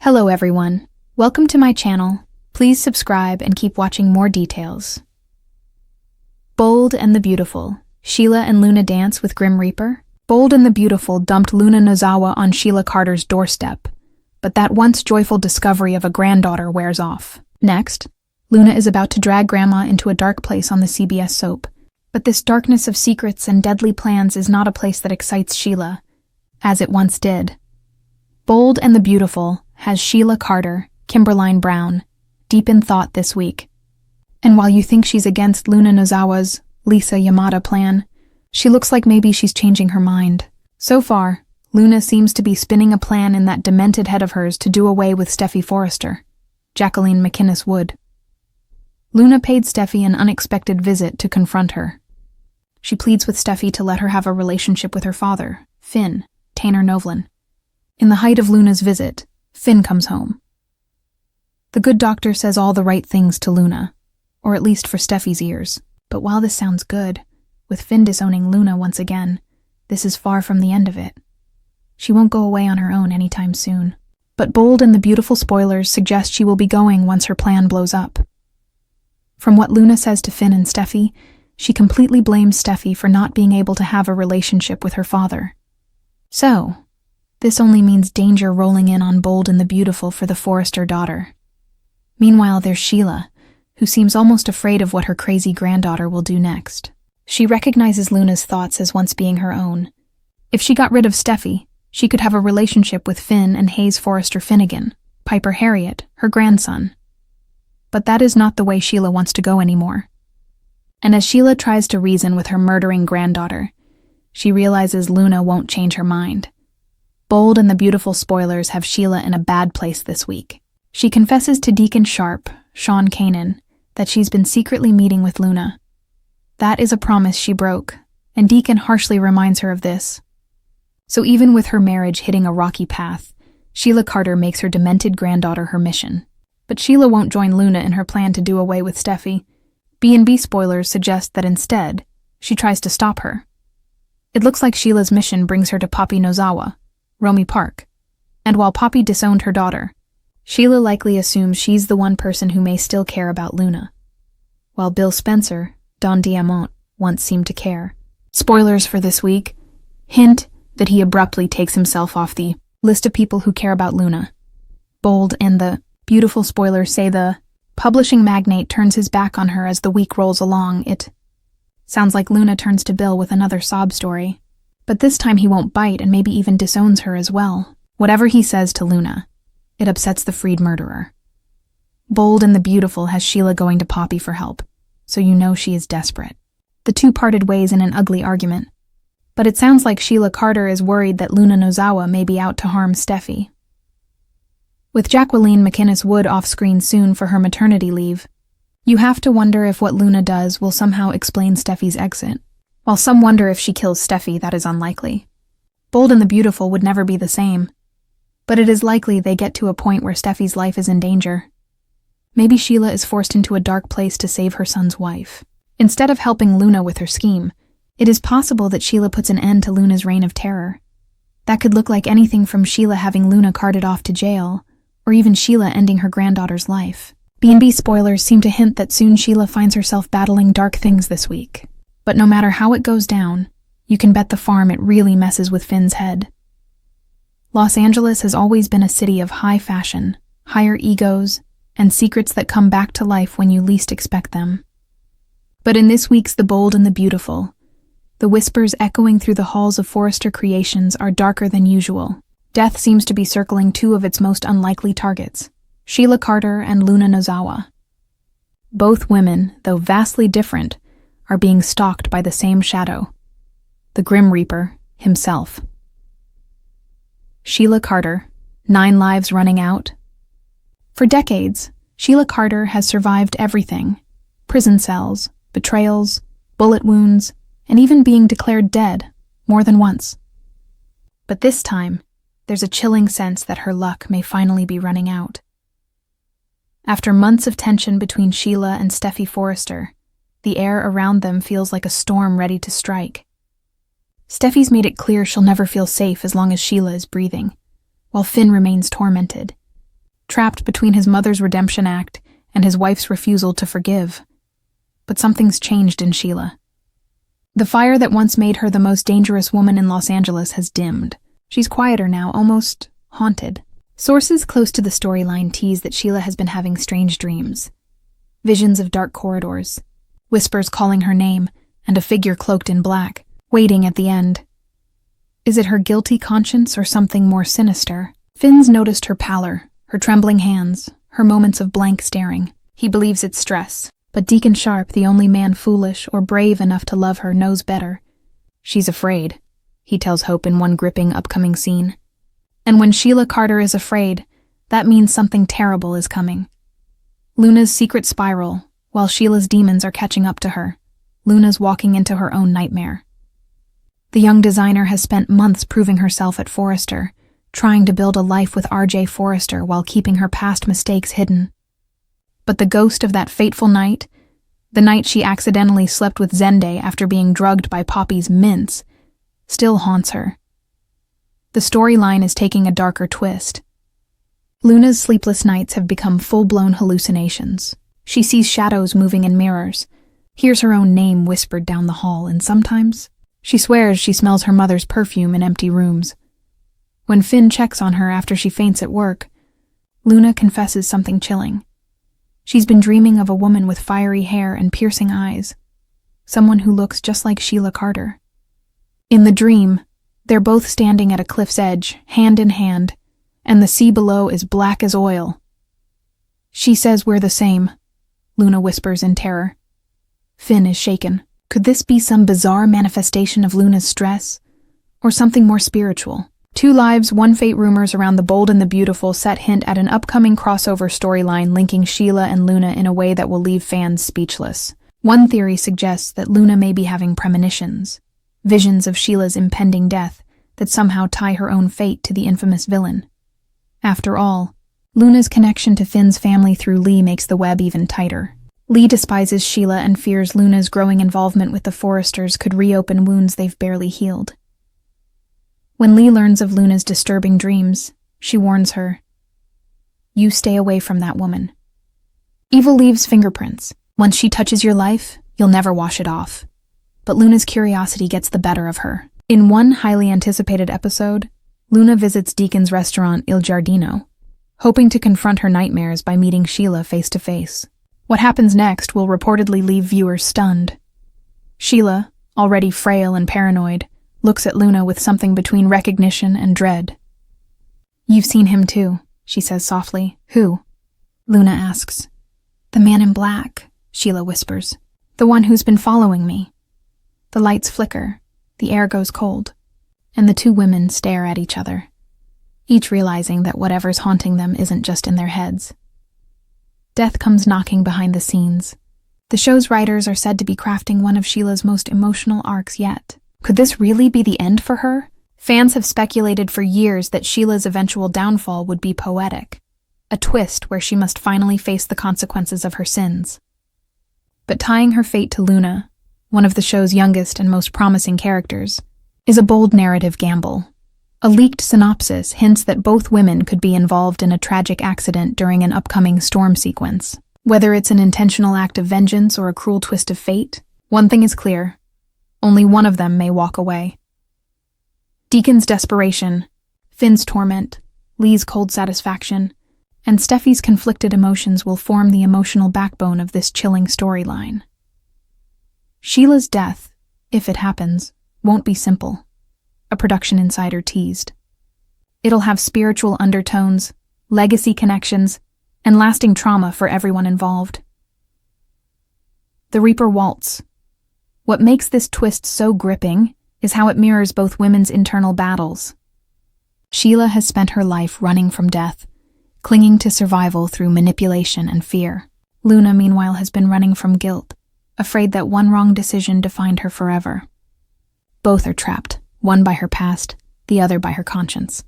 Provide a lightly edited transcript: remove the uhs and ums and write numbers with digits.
Hello everyone, welcome to my channel. Please subscribe and keep watching more details. Bold and the Beautiful. Sheila and Luna dance with Grim Reaper. Bold and the Beautiful dumped Luna Nozawa on Sheila Carter's doorstep, but that once joyful discovery of a granddaughter wears off. Next, Luna is about to drag Grandma into a dark place on the CBS soap. But this darkness of secrets and deadly plans is not a place that excites Sheila, as it once did. Bold and the Beautiful has Sheila Carter, Kimberline Brown, deep in thought this week. And while you think she's against Luna Nozawa's Lisa Yamada plan, she looks like maybe she's changing her mind. So far, Luna seems to be spinning a plan in that demented head of hers to do away with Steffi Forrester, Jacqueline McInnes Wood. Luna paid Steffi an unexpected visit to confront her. She pleads with Steffi to let her have a relationship with her father, Finn, Tanner Novlin. In the height of Luna's visit, Finn comes home. The good doctor says all the right things to Luna, or at least for Steffi's ears. But while this sounds good, with Finn disowning Luna once again, this is far from the end of it. She won't go away on her own anytime soon. But Bold and the Beautiful spoilers suggest she will be going once her plan blows up. From what Luna says to Finn and Steffi, she completely blames Steffi for not being able to have a relationship with her father. So, this only means danger rolling in on Bold and the Beautiful for the Forrester daughter. Meanwhile, there's Sheila, who seems almost afraid of what her crazy granddaughter will do next. She recognizes Luna's thoughts as once being her own. If she got rid of Steffi, she could have a relationship with Finn and Hayes Forrester Finnegan, Piper Harriet, her grandson. But that is not the way Sheila wants to go anymore. And as Sheila tries to reason with her murdering granddaughter, she realizes Luna won't change her mind. Bold and the Beautiful spoilers have Sheila in a bad place this week. She confesses to Deacon Sharp, Sean Kanan, that she's been secretly meeting with Luna. That is a promise she broke, and Deacon harshly reminds her of this. So even with her marriage hitting a rocky path, Sheila Carter makes her demented granddaughter her mission. But Sheila won't join Luna in her plan to do away with Steffi. B&B spoilers suggest that instead, she tries to stop her. It looks like Sheila's mission brings her to Poppy Nozawa, Romy Park, and while Poppy disowned her daughter, Sheila likely assumes she's the one person who may still care about Luna, while Bill Spencer, Don Diamont, once seemed to care. Spoilers for this week hint that he abruptly takes himself off the list of people who care about Luna. Bold and the Beautiful spoilers say the publishing magnate turns his back on her as the week rolls along. It sounds like Luna turns to Bill with another sob story. But this time he won't bite and maybe even disowns her as well. Whatever he says to Luna, it upsets the freed murderer. Bold and the Beautiful has Sheila going to Poppy for help, so you know she is desperate. The two parted ways in an ugly argument. But it sounds like Sheila Carter is worried that Luna Nozawa may be out to harm Steffi. With Jacqueline McInnes Wood off-screen soon for her maternity leave, you have to wonder if what Luna does will somehow explain Steffi's exit. While some wonder if she kills Steffi, that is unlikely. Bold and the Beautiful would never be the same. But it is likely they get to a point where Steffi's life is in danger. Maybe Sheila is forced into a dark place to save her son's wife. Instead of helping Luna with her scheme, it is possible that Sheila puts an end to Luna's reign of terror. That could look like anything from Sheila having Luna carted off to jail, or even Sheila ending her granddaughter's life. B&B spoilers seem to hint that soon Sheila finds herself battling dark things this week. But no matter how it goes down, you can bet the farm it really messes with Finn's head. Los Angeles has always been a city of high fashion, higher egos, and secrets that come back to life when you least expect them. But in this week's The Bold and the Beautiful, the whispers echoing through the halls of Forrester Creations are darker than usual. Death seems to be circling two of its most unlikely targets, Sheila Carter and Luna Nozawa. Both women, though vastly different, are being stalked by the same shadow, the Grim Reaper himself. Sheila Carter, 9 lives running out. For decades, Sheila Carter has survived everything: prison cells, betrayals, bullet wounds, and even being declared dead more than once. But this time, there's a chilling sense that her luck may finally be running out. After months of tension between Sheila and Steffi Forrester, the air around them feels like a storm ready to strike. Steffi's made it clear she'll never feel safe as long as Sheila is breathing, while Finn remains tormented. trapped between his mother's redemption act and his wife's refusal to forgive. But something's changed in Sheila. The fire that once made her the most dangerous woman in Los Angeles has dimmed. She's quieter now, almost haunted. Sources close to the storyline tease that Sheila has been having strange dreams. Visions of dark corridors, whispers calling her name, and a figure cloaked in black, waiting at the end. Is it her guilty conscience or something more sinister? Finn's noticed her pallor, her trembling hands, her moments of blank staring. He believes it's stress, but Deacon Sharp, the only man foolish or brave enough to love her, knows better. She's afraid, he tells Hope in one gripping upcoming scene. And when Sheila Carter is afraid, that means something terrible is coming. Luna's secret spiral, while Sheila's demons are catching up to her. Luna's walking into her own nightmare. The young designer has spent months proving herself at Forrester, trying to build a life with R.J. Forrester while keeping her past mistakes hidden. But the ghost of that fateful night, the night she accidentally slept with Zende after being drugged by Poppy's mints, still haunts her. The storyline is taking a darker twist. Luna's sleepless nights have become full-blown hallucinations. She sees shadows moving in mirrors, hears her own name whispered down the hall, and sometimes she swears she smells her mother's perfume in empty rooms. When Finn checks on her after she faints at work, Luna confesses something chilling. She's been dreaming of a woman with fiery hair and piercing eyes, someone who looks just like Sheila Carter. In the dream, they're both standing at a cliff's edge, hand in hand, and the sea below is black as oil. She says we're the same, Luna whispers in terror. Finn is shaken. Could this be some bizarre manifestation of Luna's stress? Or something more spiritual? Two Lives, One Fate rumors around The Bold and the Beautiful set hint at an upcoming crossover storyline linking Sheila and Luna in a way that will leave fans speechless. One theory suggests that Luna may be having premonitions, visions of Sheila's impending death that somehow tie her own fate to the infamous villain. After all, Luna's connection to Finn's family through Lee makes the web even tighter. Lee despises Sheila and fears Luna's growing involvement with the Forresters could reopen wounds they've barely healed. When Lee learns of Luna's disturbing dreams, she warns her, "You stay away from that woman. Evil leaves fingerprints. Once she touches your life, you'll never wash it off." But Luna's curiosity gets the better of her. In one highly anticipated episode, Luna visits Deacon's restaurant Il Giardino, hoping to confront her nightmares by meeting Sheila face to face. What happens next will reportedly leave viewers stunned. Sheila, already frail and paranoid, looks at Luna with something between recognition and dread. "You've seen him too," she says softly. "Who?" Luna asks. "The man in black," Sheila whispers. "The one who's been following me." The lights flicker, the air goes cold, and the two women stare at each other, each realizing that whatever's haunting them isn't just in their heads. Death comes knocking behind the scenes. The show's writers are said to be crafting one of Sheila's most emotional arcs yet. Could this really be the end for her? Fans have speculated for years that Sheila's eventual downfall would be poetic, a twist where she must finally face the consequences of her sins. But tying her fate to Luna, one of the show's youngest and most promising characters, is a bold narrative gamble. A leaked synopsis hints that both women could be involved in a tragic accident during an upcoming storm sequence. Whether it's an intentional act of vengeance or a cruel twist of fate, one thing is clear: only one of them may walk away. Deacon's desperation, Finn's torment, Lee's cold satisfaction, and Steffi's conflicted emotions will form the emotional backbone of this chilling storyline. Sheila's death, if it happens, won't be simple, a production insider teased. It'll have spiritual undertones, legacy connections, and lasting trauma for everyone involved. The Reaper Waltz. What makes this twist so gripping is how it mirrors both women's internal battles. Sheila has spent her life running from death, clinging to survival through manipulation and fear. Luna, meanwhile, has been running from guilt, afraid that one wrong decision defined her forever. Both are trapped, one by her past, the other by her conscience.